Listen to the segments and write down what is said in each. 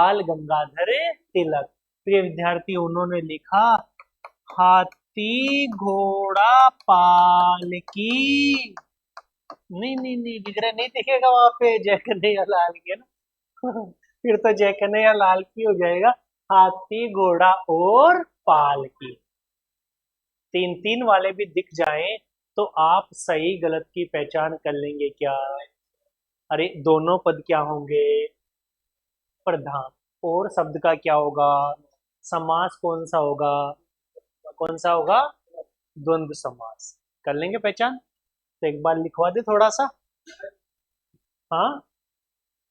बाल गंगाधर तिलक। प्रिय विद्यार्थी, उन्होंने लिखा हाथी घोड़ा पालकी। नहीं नहीं नहीं, विग्रह नहीं दिखेगा वहां पे जय कन्हैया लाल के ना। फिर तो जय कन्हैया लाल की हो जाएगा। हाथी घोड़ा और पालकी, तीन तीन वाले भी दिख जाएं तो आप सही गलत की पहचान कर लेंगे क्या? अरे दोनों पद क्या होंगे? प्रधान। और शब्द का क्या होगा? समास कौन सा होगा? कौन सा होगा? द्वंद्व समास। कर लेंगे पहचान? तो एक बार लिखवा दे थोड़ा सा। हाँ,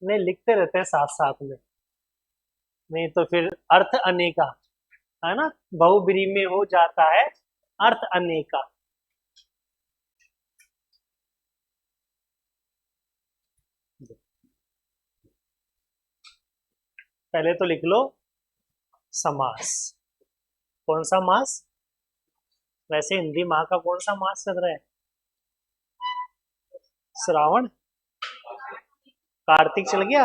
नहीं लिखते रहते हैं साथ साथ में। नहीं तो फिर अर्थ अनेका, है ना? बहुब्रीहि में हो जाता है अर्थ अनेका। पहले तो लिख लो समास। कौन सा मास? वैसे हिंदी माह का कौन सा मास चल रहा है? श्रावण? कार्तिक चल गया?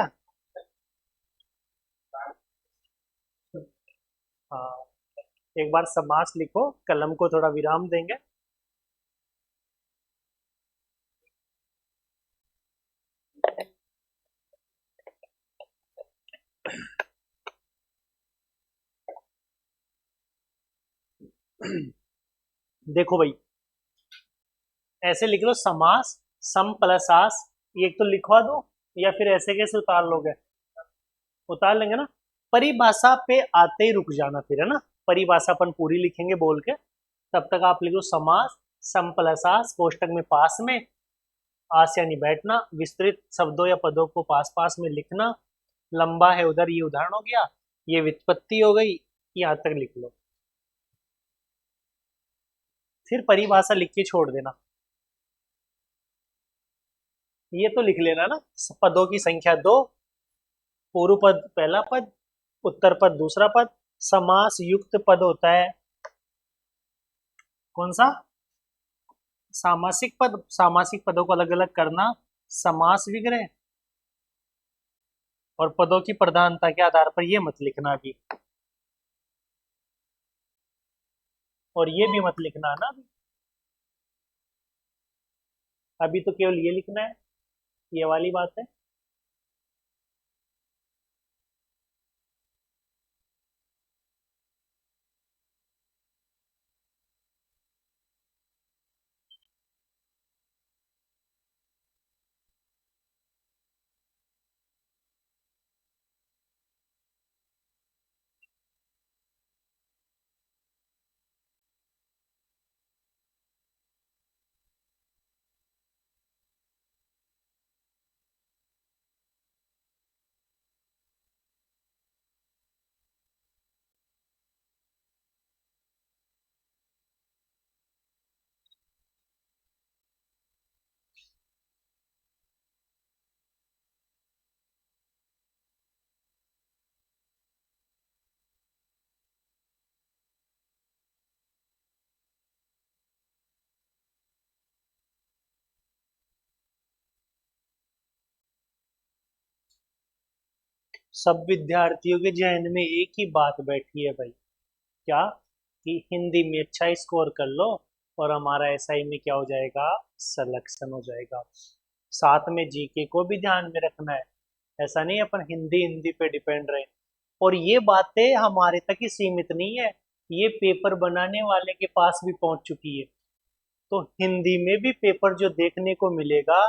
हाँ, एक बार समास लिखो, कलम को थोड़ा विराम देंगे। देखो भाई, ऐसे लिख लो समास, सम प्लस आस। ये एक तो लिखवा दो, या फिर ऐसे कैसे उतार लोगे? उतार लेंगे ना। परिभाषा पे आते ही रुक जाना फिर, है ना? परिभाषा अपन पूरी लिखेंगे बोल के। तब तक आप लिखो समास, सम प्लस आस, कोष्टक में पास में, आस यानी बैठना, विस्तृत शब्दों या पदों को पास पास में लिखना, लंबा है उधर, ये उदाहरण हो गया, ये व्युत्पत्ति हो गई, यहाँ तक लिख लो। फिर परिभाषा लिख के छोड़ देना। ये तो लिख लेना ना, पदों की संख्या दो, पूर्व पद पहला पद, उत्तर पद दूसरा पद। समास युक्त पद होता है कौन सा? सामासिक पद। सामासिक पदों को अलग अलग करना समास विग्रह। और पदों की प्रधानता के आधार पर ये मत लिखना अभी, और ये भी मत लिखना ना अभी। अभी तो केवल ये लिखना है, ये वाली बात है। सब विद्यार्थियों के जहन में एक ही बात बैठी है भाई। क्या? कि हिंदी में अच्छा स्कोर कर लो और हमारा एसआई में क्या हो जाएगा? सिलेक्शन हो जाएगा। साथ में जीके को भी ध्यान में रखना है। ऐसा नहीं अपन हिंदी हिंदी पे डिपेंड रहे। और ये बातें हमारे तक ही सीमित नहीं है, ये पेपर बनाने वाले के पास भी पहुंच चुकी है। तो हिंदी में भी पेपर जो देखने को मिलेगा,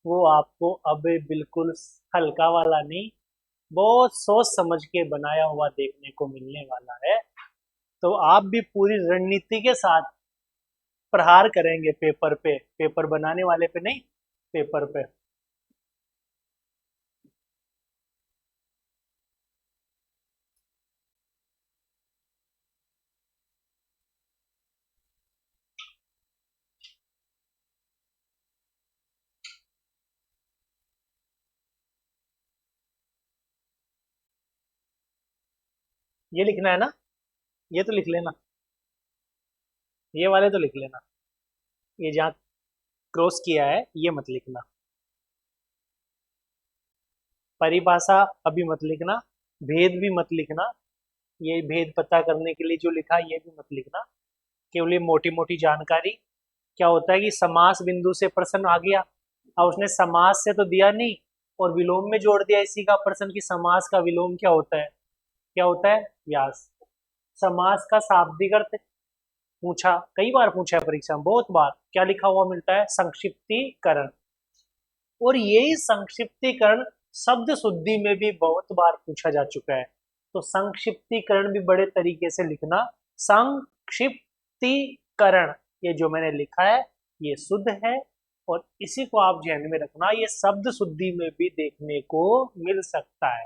वो आपको अब बिल्कुल हल्का वाला नहीं, बहुत सोच समझ के बनाया हुआ देखने को मिलने वाला है। तो आप भी पूरी रणनीति के साथ प्रहार करेंगे पेपर पे, पेपर बनाने वाले पे नहीं, पेपर पे। ये लिखना है ना? ये तो लिख लेना, ये वाले तो लिख लेना। ये जहाँ क्रॉस किया है ये मत लिखना। परिभाषा अभी मत लिखना, भेद भी मत लिखना, ये भेद पता करने के लिए जो लिखा ये भी मत लिखना, केवल ये मोटी मोटी जानकारी। क्या होता है कि समास बिंदु से प्रश्न आ गया, अब उसने समास से तो दिया नहीं और विलोम में जोड़ दिया इसी का प्रश्न कि समास का विलोम क्या होता है, क्या होता है व्यास। समास का शाब्दिक अर्थ पूछा, कई बार पूछा है परीक्षा में, बहुत बार, क्या लिखा हुआ मिलता है, संक्षिप्तीकरण। और यही संक्षिप्तीकरण शब्द शुद्धि में भी बहुत बार पूछा जा चुका है। तो संक्षिप्तीकरण भी बड़े तरीके से लिखना। संक्षिप्तीकरण, ये जो मैंने लिखा है ये शुद्ध है, और इसी को आप ध्यान में रखना, ये शब्द शुद्धि में भी देखने को मिल सकता है।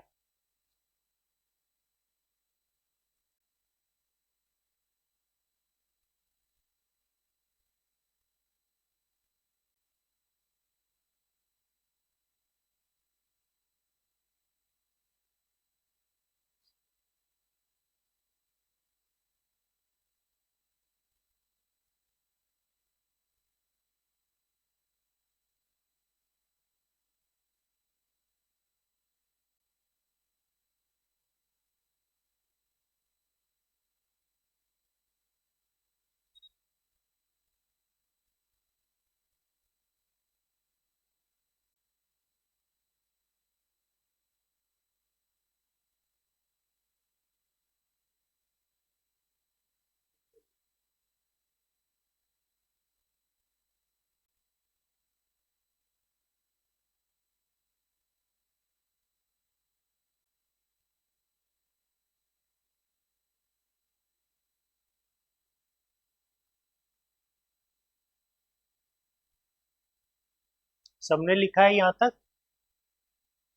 सबने लिखा है यहाँ तक?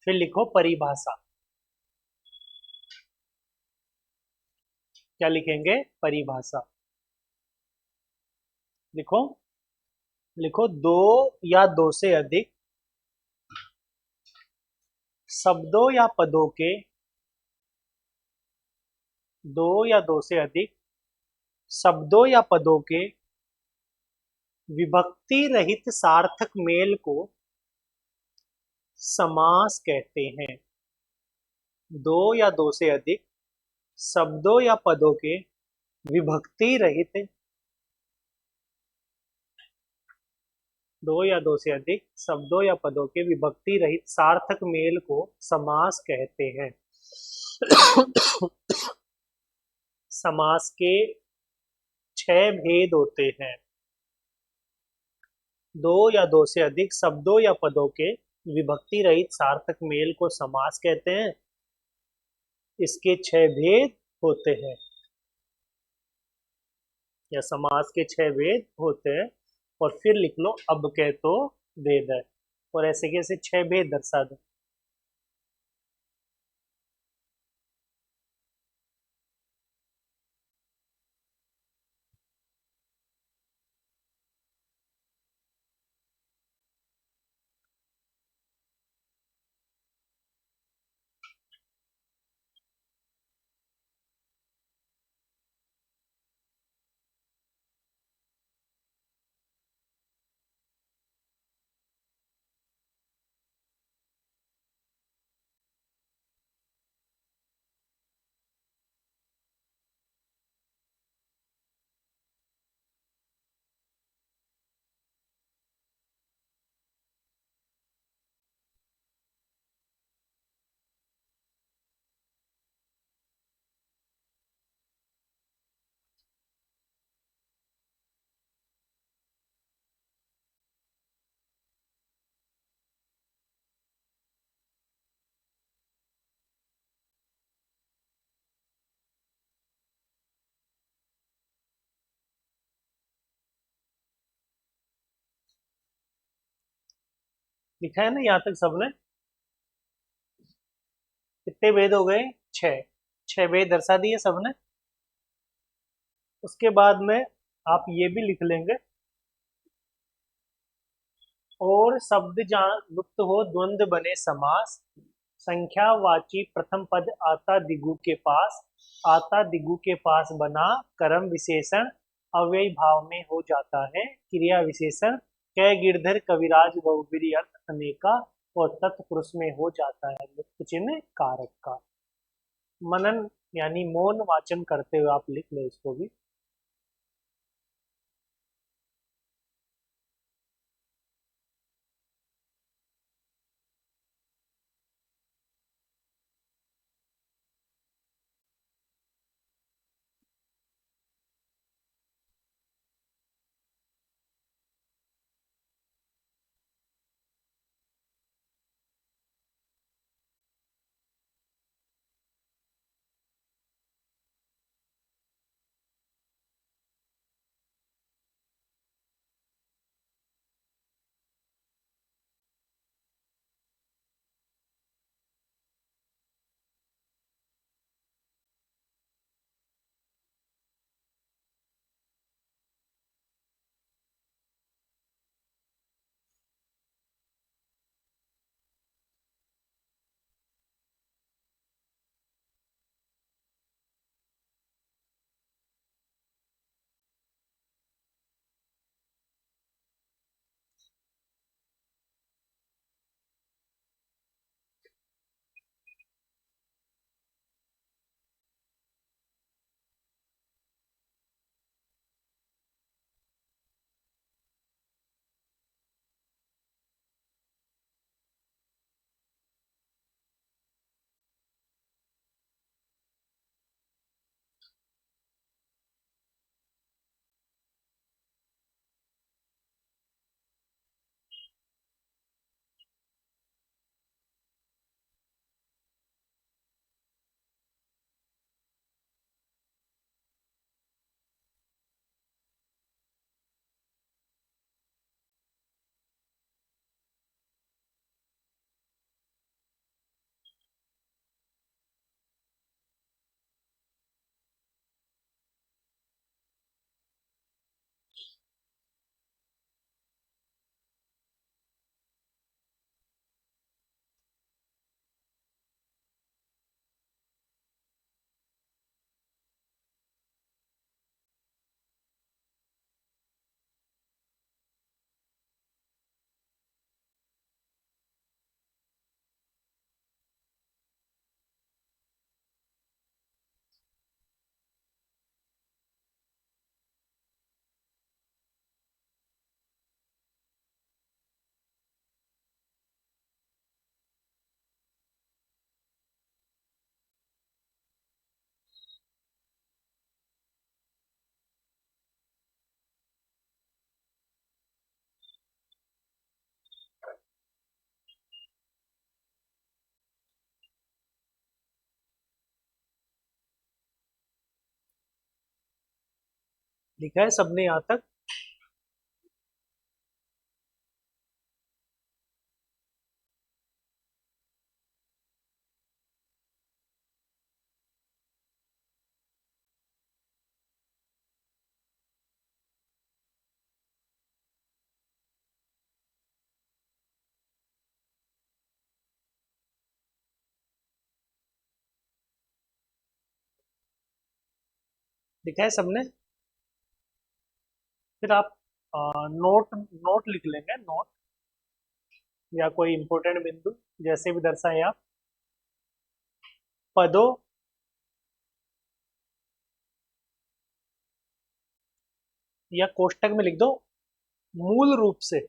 फिर लिखो परिभाषा। क्या लिखेंगे, परिभाषा। लिखो, लिखो, दो या दो से अधिक शब्दों या पदों के, दो या दो से अधिक शब्दों या पदों के विभक्ति रहित सार्थक मेल को समास कहते हैं। दो या दो से अधिक शब्दों या पदों के विभक्ति रहित, दो या दो से अधिक शब्दों या पदों के विभक्ति रहित सार्थक मेल को समास कहते हैं। समास के छह भेद होते हैं। दो या दो से अधिक शब्दों या पदों के विभक्ति रहित सार्थक मेल को समास कहते हैं। इसके छह भेद होते हैं, या समास के छह भेद होते हैं। और फिर लिख लो, अब कह तो भेद है, और ऐसे कैसे छह भेद दर्शा दो। लिखा है ना यहाँ तक सबने? कितने भेद हो गए, छह। छह भेद दर्शा दिए सबने। उसके बाद में आप ये भी लिख लेंगे, और शब्द जहाँ लुप्त हो द्वंद्व बने समास, संख्यावाची प्रथम पद आता दिगु के पास, आता दिगु के पास बना कर्म विशेषण, अव्यय भाव में हो जाता है क्रिया विशेषण, कै गिरधर कविराज बहुब्रीहि अर्थ अनेका, और तत्पुरुष में हो जाता है लुप्त चिन्ह कारक का। मनन यानी मौन वाचन करते हुए आप लिख लो इसको भी। लिखा है सबने यहाँ तक? लिखा है सबने? फिर आप नोट नोट लिख लेंगे, नोट या कोई इंपॉर्टेंट बिंदु जैसे भी दर्शाए आप। पदों या कोष्टक में लिख दो, मूल रूप से।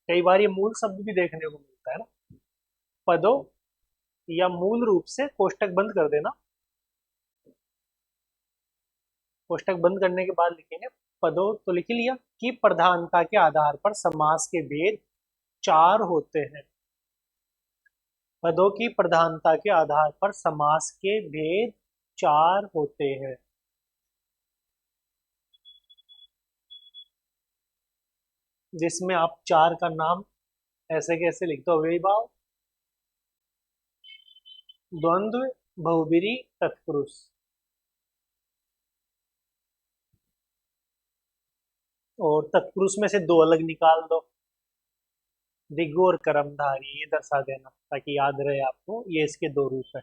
कई बार ये मूल शब्द भी देखने को मिलता है ना। पदों या मूल रूप से कोष्टक बंद कर देना। कोष्टक बंद करने के बाद लिखेंगे पदों, तो लिख ही लिया कि प्रधानता के आधार पर समास के भेद चार होते हैं। पदों की प्रधानता के आधार पर समास के भेद चार होते हैं। जिसमें आप चार का नाम ऐसे कैसे लिख दो, अव्ययीभाव, द्वंद्व, बहुब्रीहि, तत्पुरुष। और तत्पुरुष में से दो अलग निकाल दो, दिगु और कर्मधारी, ये दर्शा देना ताकि याद रहे आपको, ये इसके दो रूप है।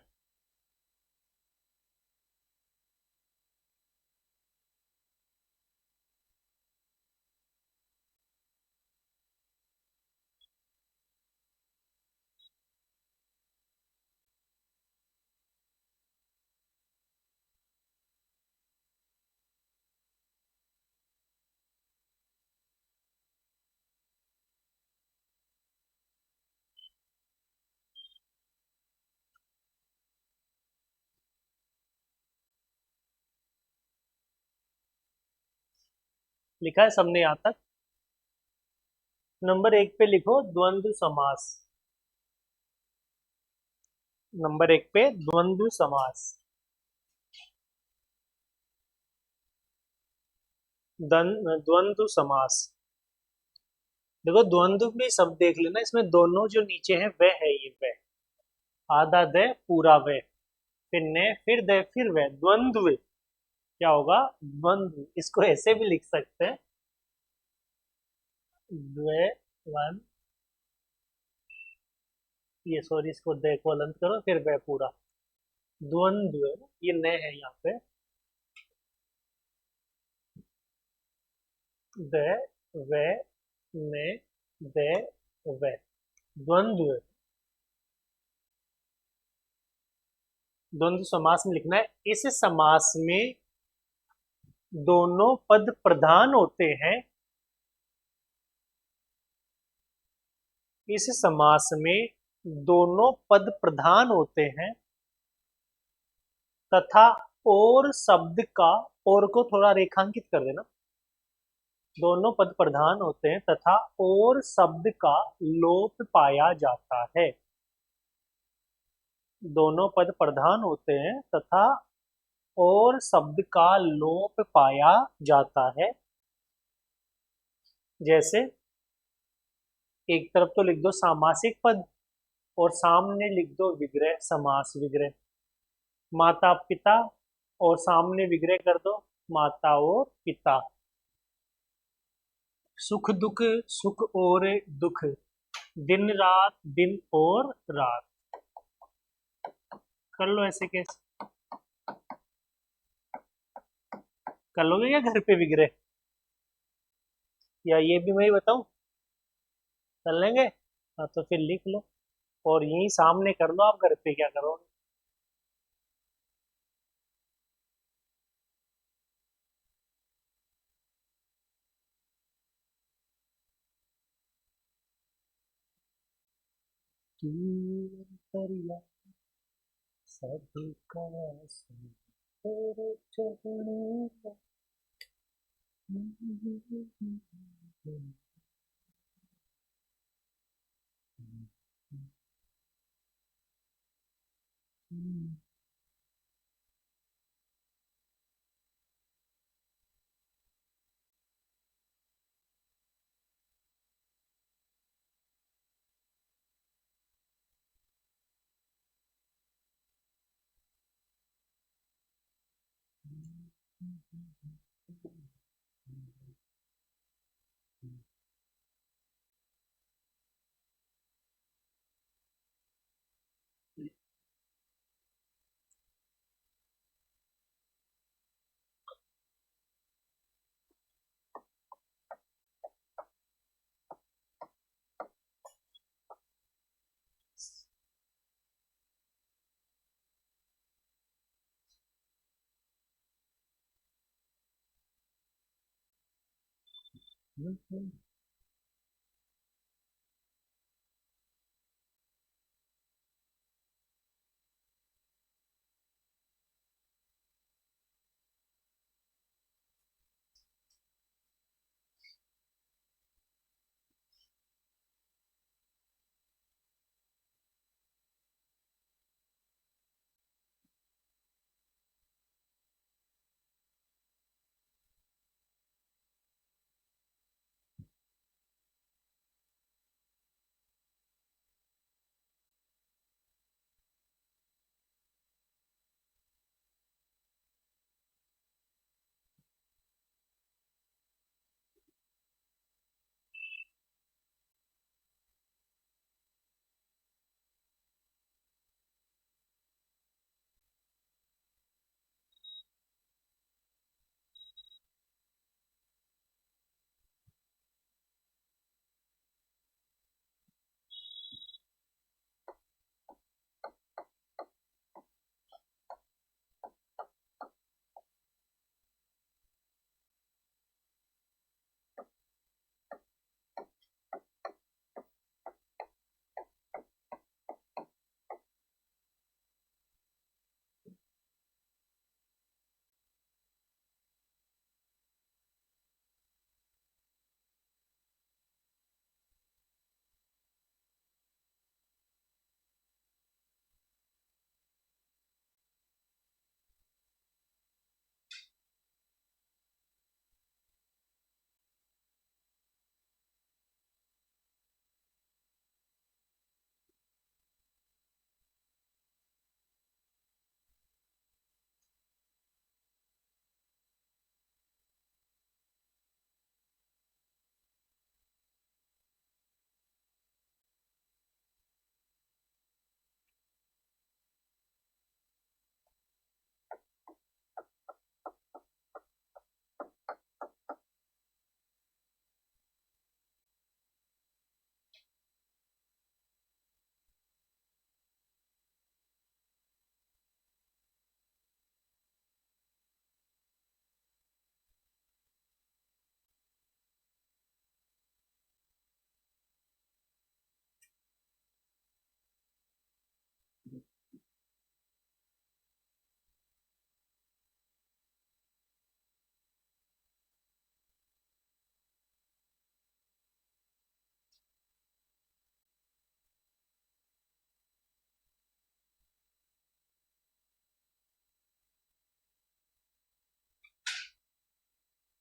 लिखा है सबने यहाँ तक? नंबर एक पे लिखो द्वंद्व समास। नंबर एक पे द्वंद्व समास। द्वंद्व समास। देखो द्वंद्व में शब्द देख लेना, इसमें दोनों जो नीचे है वह है, ये वह। आधा द पूरा वह, फिर ने फिर द फिर वह, द्वंद्व। क्या होगा? द्वंद्व। इसको ऐसे भी लिख सकते हैं, द्वे वन, ये सॉरी, इसको द को अलंत करो फिर वह पूरा, द्वंद्व। ये न है यहाँ पे, द व ने द व, द्वंद्व। द्वंद्व समास में लिखना है, इस समास में दोनों पद प्रधान होते हैं। इस समास में दोनों पद प्रधान होते हैं तथा और शब्द का, और को थोड़ा रेखांकित कर देना, दोनों पद प्रधान होते हैं तथा और शब्द का लोप पाया जाता है। दोनों पद प्रधान होते हैं तथा और शब्द का लोप पाया जाता है। जैसे एक तरफ तो लिख दो सामासिक पद, और सामने लिख दो विग्रह, समास विग्रह। माता पिता, और सामने विग्रह कर दो माता और पिता। सुख दुख, सुख और दुख। दिन रात, दिन और रात। कर लो ऐसे कैसे, कर लोगे क्या घर पे विग्रह, या ये भी मैं ही बताऊं? कर लेंगे? हाँ तो फिर लिख लो, और यही सामने कर लो, आप घर पे क्या करोगे। तू अंतर्या सबका सुंदर चरणों में।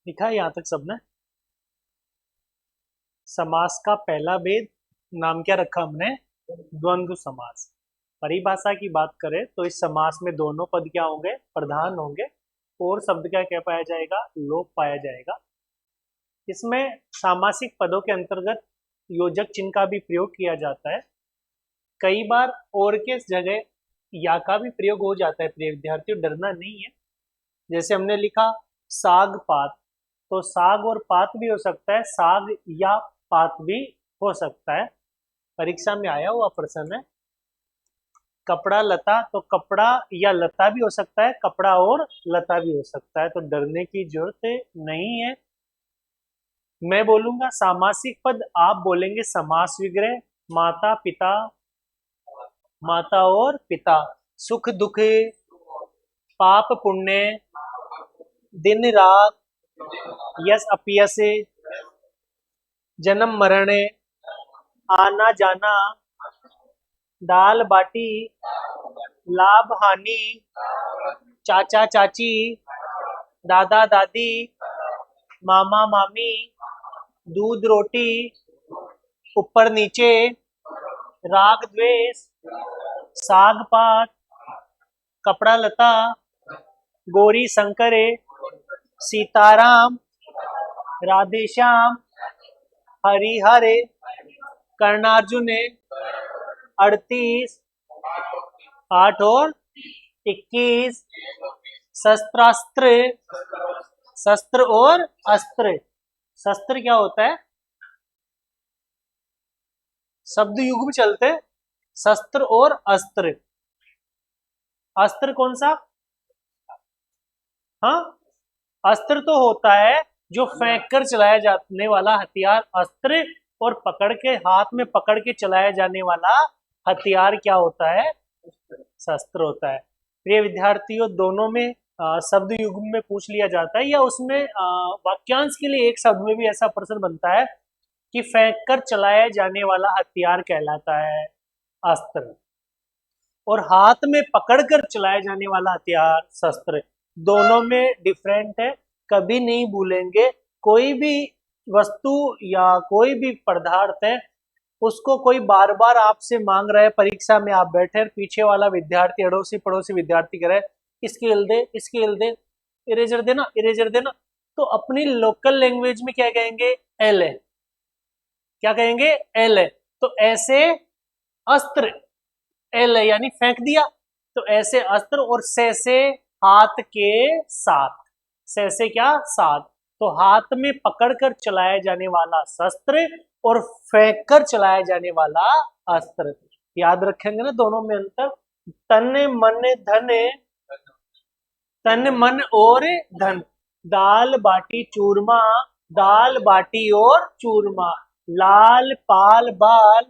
लिखा है यहाँ तक सबने? समास का पहला भेद नाम क्या रखा हमने? द्वंद्व समास। परिभाषा की बात करें तो इस समास में दोनों पद क्या होंगे? प्रधान होंगे। और शब्द क्या पाया जाएगा? लोप पाया जाएगा। इसमें सामासिक पदों के अंतर्गत योजक चिन्ह का भी प्रयोग किया जाता है। कई बार और के जगह या का भी प्रयोग हो जाता है। प्रिय विद्यार्थियों, डरना नहीं है। जैसे हमने लिखा साग पात, तो साग और पात भी हो सकता है, साग या पात भी हो सकता है। परीक्षा में आया हुआ प्रश्न है। कपड़ा लता, तो कपड़ा या लता भी हो सकता है, कपड़ा और लता भी हो सकता है, तो डरने की जरूरत नहीं है। मैं बोलूंगा सामासिक पद, आप बोलेंगे समास विग्रह। माता पिता, माता और पिता, सुख दुख, पाप पुण्य, दिन रात, यस अपयस, जन्म मरण, आना जाना, दाल बाटी, लाभ हानि, चाचा चाची, दादा दादी, मामा मामी, दूध रोटी, ऊपर नीचे, राग द्वेष, साग पात, कपड़ा लता, गोरी शंकरे, सीताराम, राधे श्याम, हरि हरे, कर्णार्जुन, 38, 8 और 21, शस्त्रास्त्र, शस्त्र और अस्त्र। शस्त्र क्या होता है? शब्द युग में चलते, शस्त्र और अस्त्र। अस्त्र कौन सा? हाँ, अस्त्र तो होता है जो फेंक कर चलाया जाने वाला हथियार अस्त्र, और पकड़ के हाथ में पकड़ के चलाया जाने वाला हथियार क्या होता है? शस्त्र होता है। प्रिय विद्यार्थियों, दोनों में शब्द युग्म में पूछ लिया जाता है, या उसमें वाक्यांश के लिए एक शब्द में भी ऐसा प्रश्न बनता है कि फेंक कर चलाया जाने वाला हथियार कहलाता है अस्त्र, और हाथ में पकड़कर चलाया जाने वाला हथियार शस्त्र। दोनों में डिफरेंट है। कभी नहीं भूलेंगे, कोई भी वस्तु या कोई भी पदार्थ है, उसको कोई बार बार आपसे मांग रहा है, परीक्षा में आप बैठे, पीछे वाला विद्यार्थी, अड़ोसी पड़ोसी विद्यार्थी कह रहे हैं स्केल दे, स्केल दे, इरेजर देना, इरेजर देना, तो अपनी लोकल लैंग्वेज में क्या कहेंगे? एल है। क्या कहेंगे? एल है। तो ऐसे अस्त्र, एल है यानी फेंक दिया, तो ऐसे अस्त्र, और से हाथ के साथ, से क्या? साथ। तो हाथ में पकड़कर चलाया जाने वाला शस्त्र और फेंक कर चलाया जाने वाला अस्त्र। याद रखेंगे ना दोनों में अंतर? तन मन धन, तन मन और धन। दाल बाटी चूरमा, दाल बाटी और चूरमा। लाल पाल बाल,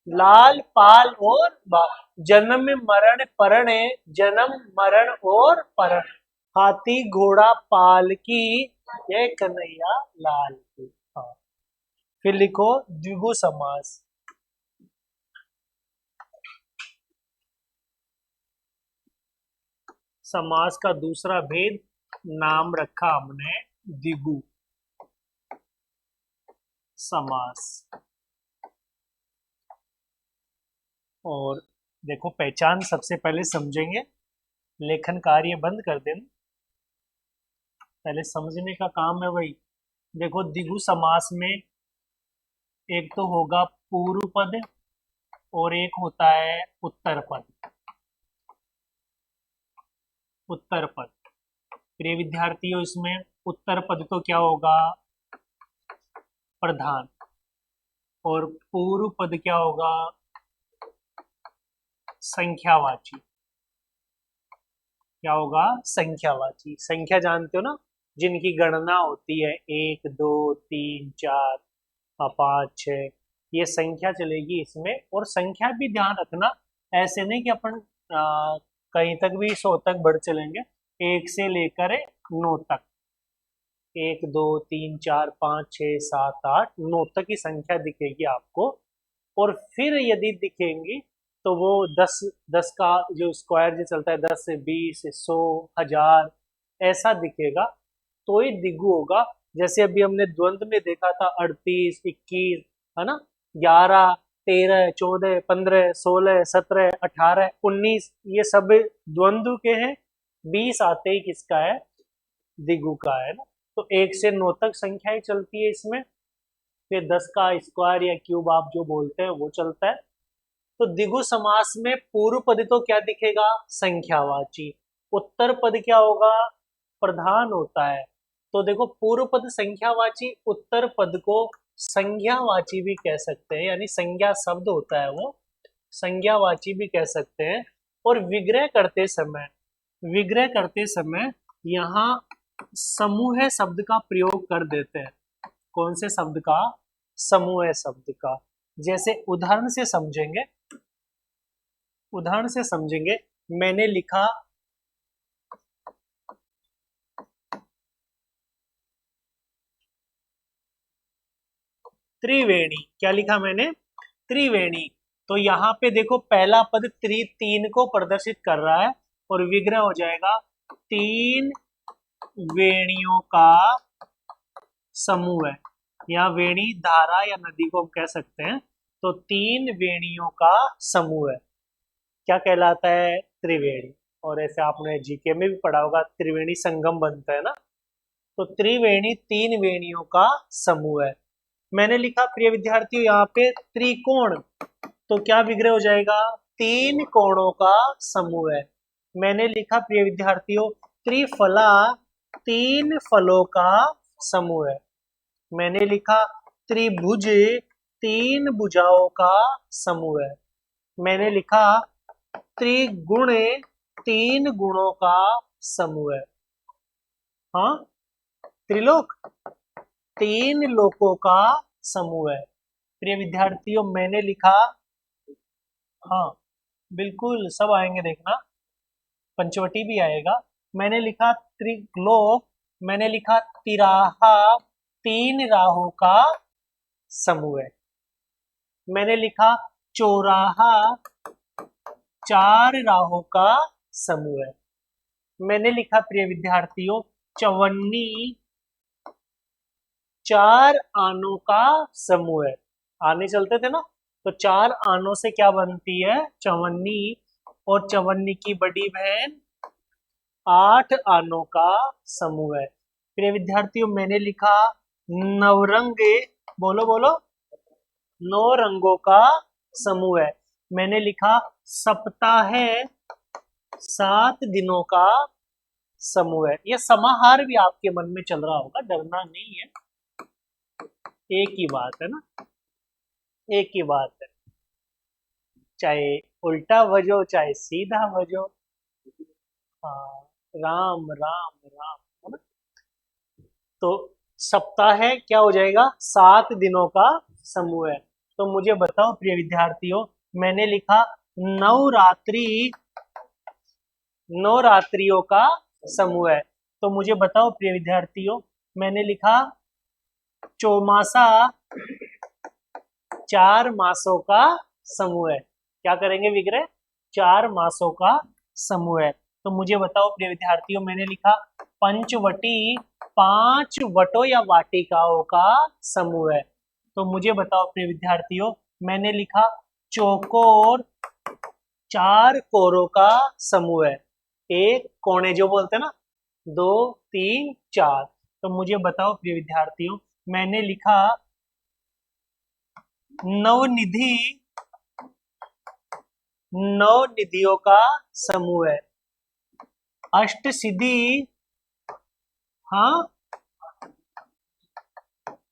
लाल पाल और बाल। जन्म मरण परण, जन्म मरण और परण। हाथी घोड़ा पाल की, ये कन्हैया लाल की। हाँ, फिर लिखो द्विगु समास। समास का दूसरा भेद नाम रखा हमने द्विगु समास। और देखो, पहचान सबसे पहले समझेंगे, लेखन कार्य बंद कर देना, पहले समझने का काम है भाई। देखो, द्विगु समास में एक तो होगा पूर्व पद और एक होता है उत्तर पद। उत्तर पद, प्रिय विद्यार्थियों, इसमें उत्तर पद तो क्या होगा? प्रधान। और पूर्व पद क्या होगा? संख्यावाची। क्या होगा? संख्यावाची। संख्या जानते हो ना, जिनकी गणना होती है, 1 2 3 4 5 6, ये संख्या चलेगी इसमें। और संख्या भी ध्यान रखना, ऐसे नहीं कि अपन कहीं तक भी 100 तक बढ़ चलेंगे। 1 से लेकर 9 तक, 1 2 3 4 5 6 7 8 9 तक की संख्या दिखेगी आपको। और फिर यदि दिखेंगी तो वो 10 10 का जो स्क्वायर जो चलता है, 10 20 100 1000 ऐसा दिखेगा। तो ही दिगु होगा। जैसे अभी हमने द्वंद्व में देखा था 38, 21, है ना, 11, 13, 14, 15, 16, 17, 18, 19, ये सब द्वंद्व के हैं। 20 आते ही किसका है, दिगु का है ना। तो 1 से 9 तक संख्याएं चलती है इसमें। फिर 10 का स्क्वायर या क्यूब आप जो बोलते हैं वो चलता है। तो द्विगु समास में पूर्व पद तो क्या दिखेगा, संख्यावाची। उत्तर पद क्या होगा, प्रधान होता है। तो देखो पूर्व पद संख्यावाची, उत्तर पद को संज्ञावाची भी कह सकते हैं, यानी संज्ञा शब्द होता है वो, संज्ञावाची भी कह सकते हैं। और विग्रह करते समय यहाँ समूह शब्द का प्रयोग कर देते हैं। कौन से शब्द का, समूह शब्द का। जैसे उदाहरण से समझेंगे। मैंने लिखा त्रिवेणी, क्या लिखा मैंने, त्रिवेणी। तो यहाँ पे देखो पहला पद 3 को प्रदर्शित कर रहा है और विग्रह हो जाएगा 3 वेणियों का समूह है, या वेणी धारा या नदी को हम कह सकते हैं। तो 3 वेणियों का समूह है, क्या कहलाता है, त्रिवेणी। और ऐसे आपने जीके में भी पढ़ा होगा, त्रिवेणी संगम बनता है ना। तो त्रिवेणी 3 वेणियों का समूह है। मैंने लिखा प्रिय विद्यार्थियों यहाँ पे त्रिकोण, तो क्या विग्रह हो जाएगा, 3 कोणों का समूह है। मैंने लिखा प्रिय विद्यार्थियों त्रिफला, 3 फलों का समूह है। मैंने लिखा त्रिभुज, 3 भुजाओं का समूह है। मैंने लिखा त्रिगुण, 3 गुणों का समूह है। हाँ, त्रिलोक, 3 लोकों का समूह है। प्रिय विद्यार्थियों मैंने लिखा, हाँ बिल्कुल सब आएंगे देखना, पंचवटी भी आएगा। मैंने लिखा त्रिलोक, मैंने लिखा तिराहा, 3 राहों का समूह है। मैंने लिखा चौराहा, 4 राहों का समूह है। मैंने लिखा प्रिय विद्यार्थियों चवन्नी, 4 आनों का समूह है। आने चलते थे ना, तो 4 आनों से क्या बनती है, चवन्नी। और चवन्नी की बड़ी बहन 8 आनों का समूह है। प्रिय विद्यार्थियों मैंने लिखा नवरंग, बोलो बोलो, 9 रंगों का समूह है। मैंने लिखा सप्ताह है, 7 दिनों का समूह है। यह समाहार भी आपके मन में चल रहा होगा, डरना नहीं है, एक ही बात है ना, एक ही बात है। चाहे उल्टा भजो चाहे सीधा भजो, हाँ, राम राम राम, है ना। तो सप्ताह है क्या हो जाएगा, 7 दिनों का समूह है। तो मुझे बताओ प्रिय विद्यार्थियों, मैंने लिखा नवरात्रि, 9 रात्रियों का समूह है। तो मुझे बताओ प्रिय विद्यार्थियों, मैंने लिखा चौमासा, 4 मासों का समूह है। क्या करेंगे विग्रह, 4 मासों का समूह है। तो मुझे बताओ प्रिय विद्यार्थियों, मैंने लिखा पंचवटी, 5 वटों या वाटिकाओं का समूह है। तो मुझे बताओ प्रिय विद्यार्थियों, मैंने लिखा चौकोर, 4 कोरों का समूह है। एक कोने जो बोलते हैं ना, 2, 3, 4। तो मुझे बताओ प्रिय विद्यार्थियों, मैंने लिखा नवनिधि, 9 निधियों का समूह है। अष्ट सिद्धि, हाँ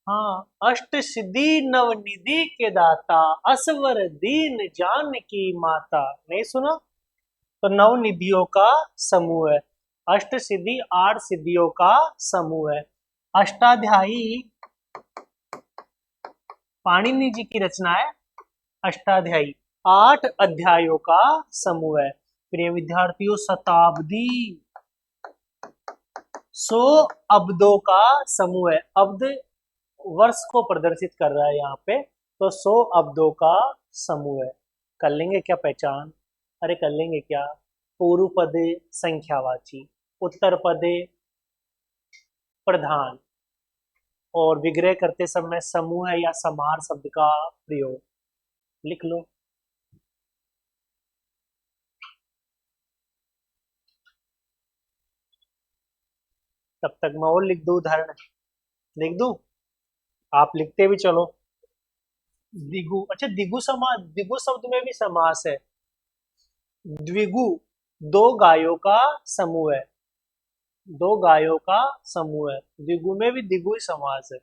हाँ, अष्ट सिद्धि नवनिधि के दाता, असवर दीन जानकी माता, नहीं सुना। तो 9 निधियों का समूह है। अष्ट सिद्धि 8 सिद्धियों का समूह है। अष्टाध्यायी पाणिनि जी की रचना है, अष्टाध्यायी 8 अध्यायों का समूह है। प्रिय विद्यार्थियों शताब्दी 100 अब्दों का समूह है। अब्द वर्ष को प्रदर्शित कर रहा है यहाँ पे, तो 100 अब्दों का समूह है। कर लेंगे क्या पहचान, अरे कर लेंगे क्या, पूर्व पद संख्यावाची, उत्तर पद प्रधान और विग्रह करते समय समूह या समाहार शब्द का प्रयोग। लिख लो। तब तक मैं और लिख दूं उदाहरण। लिख दूं। आप लिखते भी चलो। दिगु, अच्छा दिगु समास, दिगु शब्द में भी समास है। द्विगु, दो गायों का समूह है। दो गायों का समूह है। द्विगु में भी द्विगु ही समास है।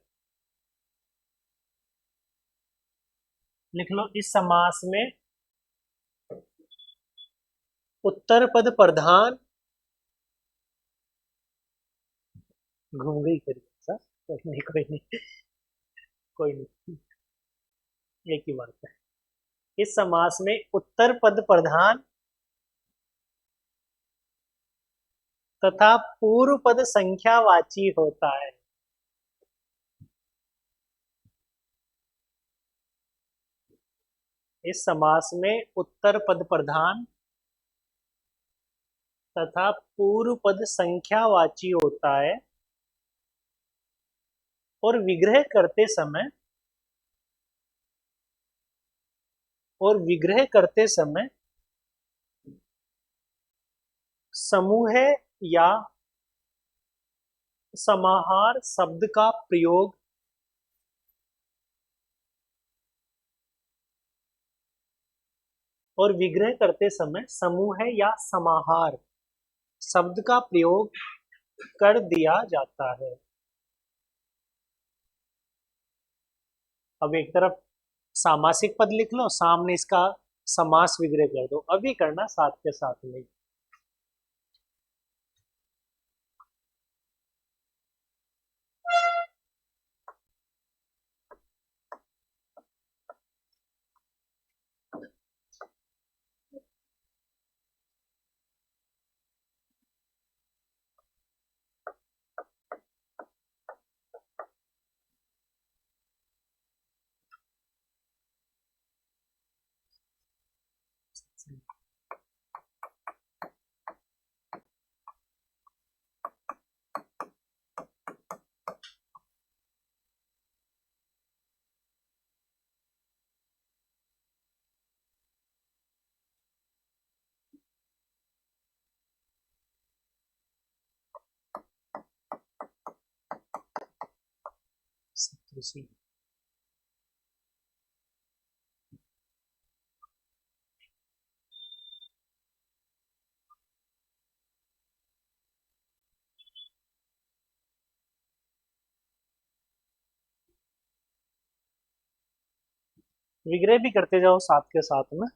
लिख लो। इस समास में उत्तर पद प्रधान, घूम गई करिए सर। कोई नहीं, कोई नहीं, कोई नहीं, एक ही बात है। इस समास में उत्तर पद प्रधान तथा पूर्व पद संख्यावाची होता है। इस समास में उत्तर पद प्रधान तथा पूर्व पद संख्यावाची होता है और विग्रह करते समय समूह या समाहार शब्द का प्रयोग और विग्रह करते समय समूह या समाहार शब्द का प्रयोग कर दिया जाता है। अब एक तरफ सामासिक पद लिख लो, सामने इसका समास विग्रह कर दो। अभी करना साथ के साथ में। सप्तऋषि। विग्रह भी करते जाओ साथ के साथ में।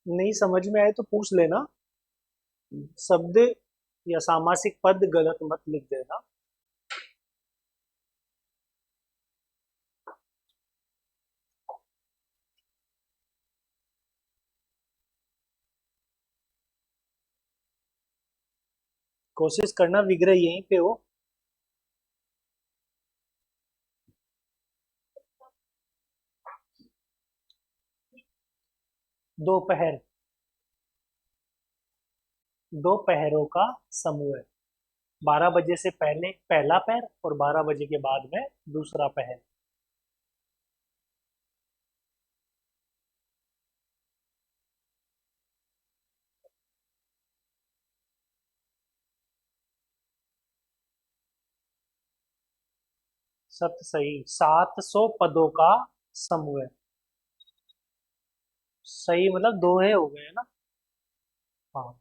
नहीं समझ में आए तो पूछ लेना। शब्द या सामासिक पद गलत मत लिख देना। कोशिश करना विग्रह यहीं पे हो। दोपहर। दो पहरों का समूह है। 12 बजे से पहले पहला पहर और 12 बजे के बाद में दूसरा पहर। सत सही। 700 पदों का समूह है। सही मतलब दोहे हो गए ना। हाँ।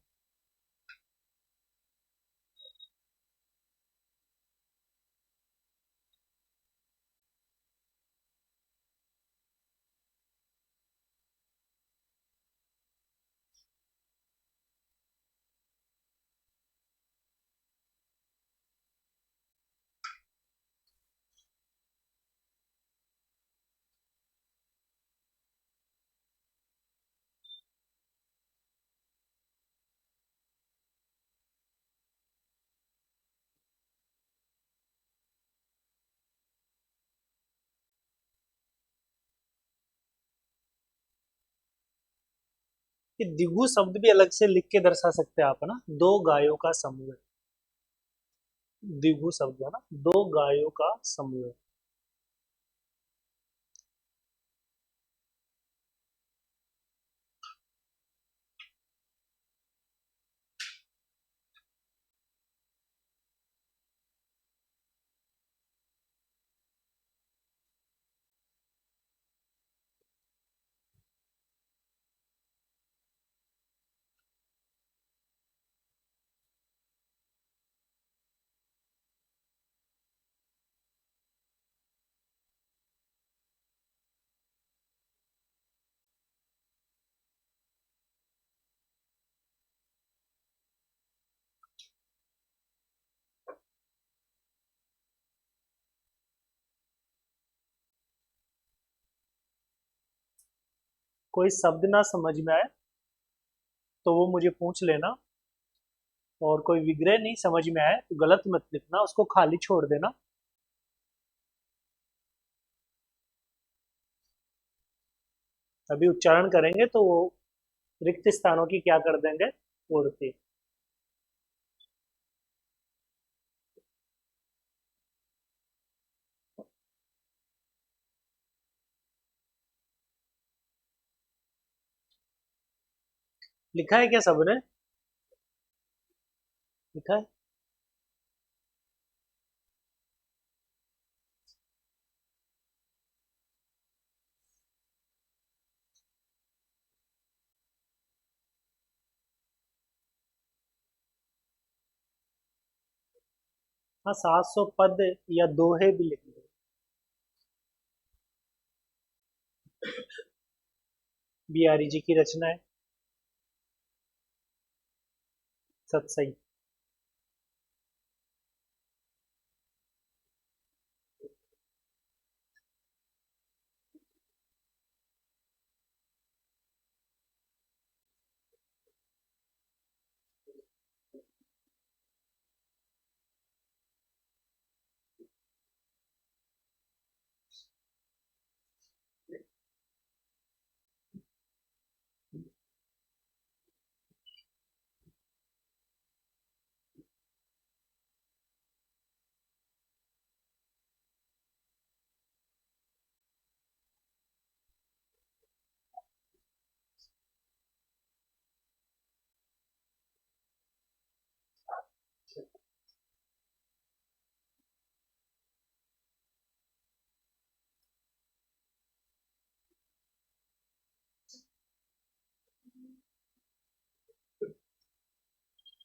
ये दिगु शब्द भी अलग से लिख के दर्शा सकते हैं आप, है ना। दो गायों का समूह है। दिगु शब्द है ना, दो गायों का समूह है। कोई शब्द ना समझ में आए तो वो मुझे पूछ लेना। और कोई विग्रह नहीं समझ में आए तो गलत मत लिखना, उसको खाली छोड़ देना। अभी उच्चारण करेंगे तो वो रिक्त स्थानों की क्या कर देंगे, पूर्ति। लिखा है क्या सबने? लिखा है। हाँ, 700 पद या दोहे भी लिख लो। बिहारी जी की रचना है। सत सही।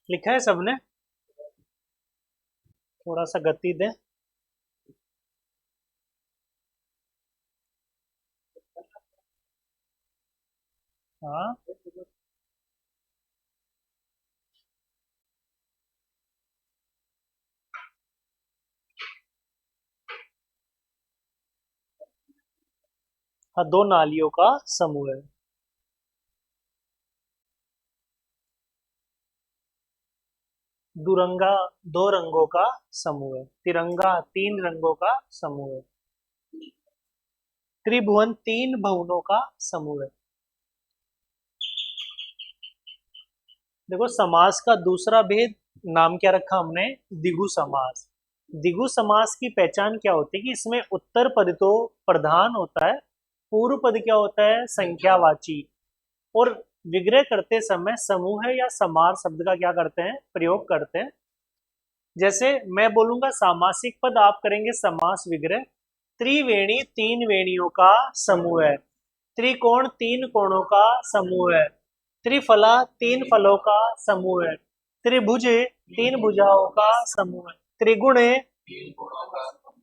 लिखा है सबने? थोड़ा सा गति दें। हाँ। हाँ, दो नालियों का समूह है। दुरंगा दो रंगों का समूह है। तिरंगा तीन रंगों का समूह है। त्रिभुवन तीन भुवनों का समूह है। देखो, समास का दूसरा भेद नाम क्या रखा हमने? द्विगु समास। द्विगु समास की पहचान क्या होती है कि इसमें उत्तर पद तो प्रधान होता है, पूर्व पद क्या होता है? संख्यावाची। और विग्रह करते समय समूह या समार शब्द का क्या करते हैं? प्रयोग करते हैं। जैसे मैं बोलूंगा सामासिक पद, आप करेंगे समास विग्रह। त्रिवेणी तीन वेणियों का समूह है। त्रिकोण तीन कोणों का समूह है। त्रिफला तीन फलों का समूह है। त्रिभुज तीन भुजाओं का समूह है। त्रिगुण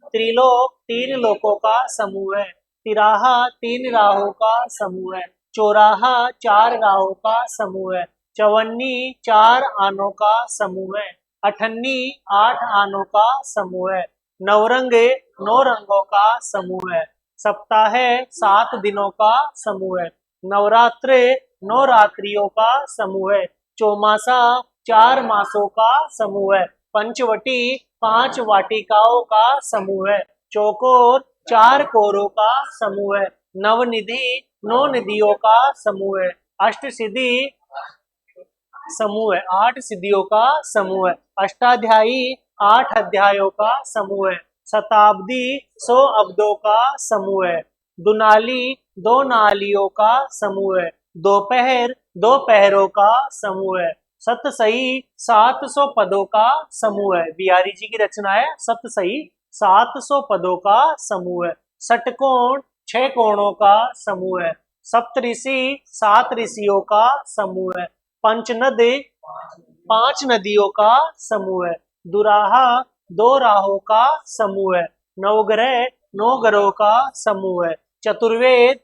त्रिलोक तीन लोकों का समूह है। तिराहा तीन राहों का समूह है। चौराहा चार राहों का समूह है। चवन्नी चार आनों का समूह है। अठन्नी आठ आनों का समूह है। नवरंग नौ रंगों का समूह है। सप्ताह सात दिनों का समूह है। नवरात्र नौ रात्रियों का समूह है। चौमासा चार मासों का समूह है। पंचवटी पांच वाटिकाओं का समूह है। चौकोर चार कोरों का समूह है। नवनिधि नौ निधियों का समूह है। अष्ट सिद्धि समूह है। आठ सिद्धियों का समूह है। अष्टाध्यायी आठ अध्यायों का समूह है। शताब्दी सौ अब्दों का समूह है। दुनाली दो नालियों का समूह है। दोपहर दो पहरों का समूह है। सतसई 700 पदों का समूह है। बिहारी जी की रचना है सतसई। 700 पदों का समूह है। षटकोण छह कोणों का समूह है। सप्तऋषि सात ऋषियों का समूह है। पंचनद पांच नदियों का समूह है। दुराहा दो राहों का समूह है। नवग्रह नौ ग्रहों का समूह है। चतुर्वेद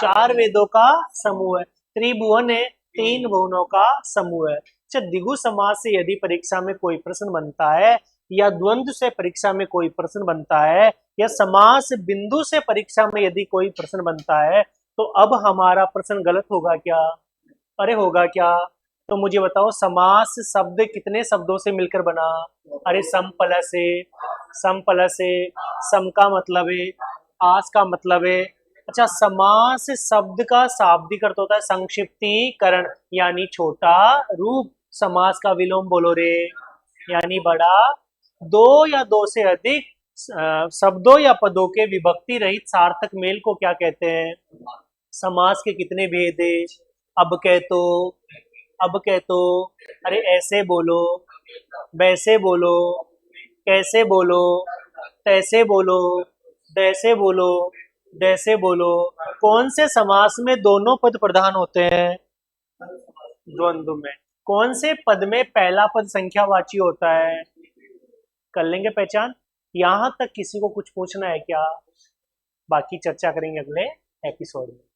चार वेदों का समूह है। त्रिभुवन तीन भुवनों का समूह है। अच्छा, द्विगु समास से यदि परीक्षा में कोई प्रश्न बनता है, या द्वंद्व से परीक्षा में कोई प्रश्न बनता है, या समास बिंदु से परीक्षा में यदि कोई प्रश्न बनता है, तो अब हमारा प्रश्न गलत होगा क्या? अरे होगा क्या? तो मुझे बताओ, समास शब्द कितने शब्दों से मिलकर बना? अरे समपल से। समपल से। सम का मतलब है, आस का मतलब है। अच्छा, समास शब्द का शाब्दिक अर्थ होता है संक्षिप्तीकरण, यानी छोटा रूप। समास का विलोम बोलो रे, यानी बड़ा। दो या दो से अधिक शब्दों या पदों के विभक्ति रहित सार्थक मेल को क्या कहते हैं? समास के कितने भेद है? अब कह तो, अब कह तो, अरे ऐसे बोलो, वैसे बोलो, कैसे बोलो, तैसे बोलो, दैसे बोलो, जैसे बोलो। कौन से समास में दोनों पद प्रधान होते हैं? द्वंद्व में। कौन से पद में पहला पद संख्यावाची होता है? कर लेंगे पहचान। यहां तक किसी को कुछ पूछना है क्या? बाकी चर्चा करेंगे अगले एपिसोड में।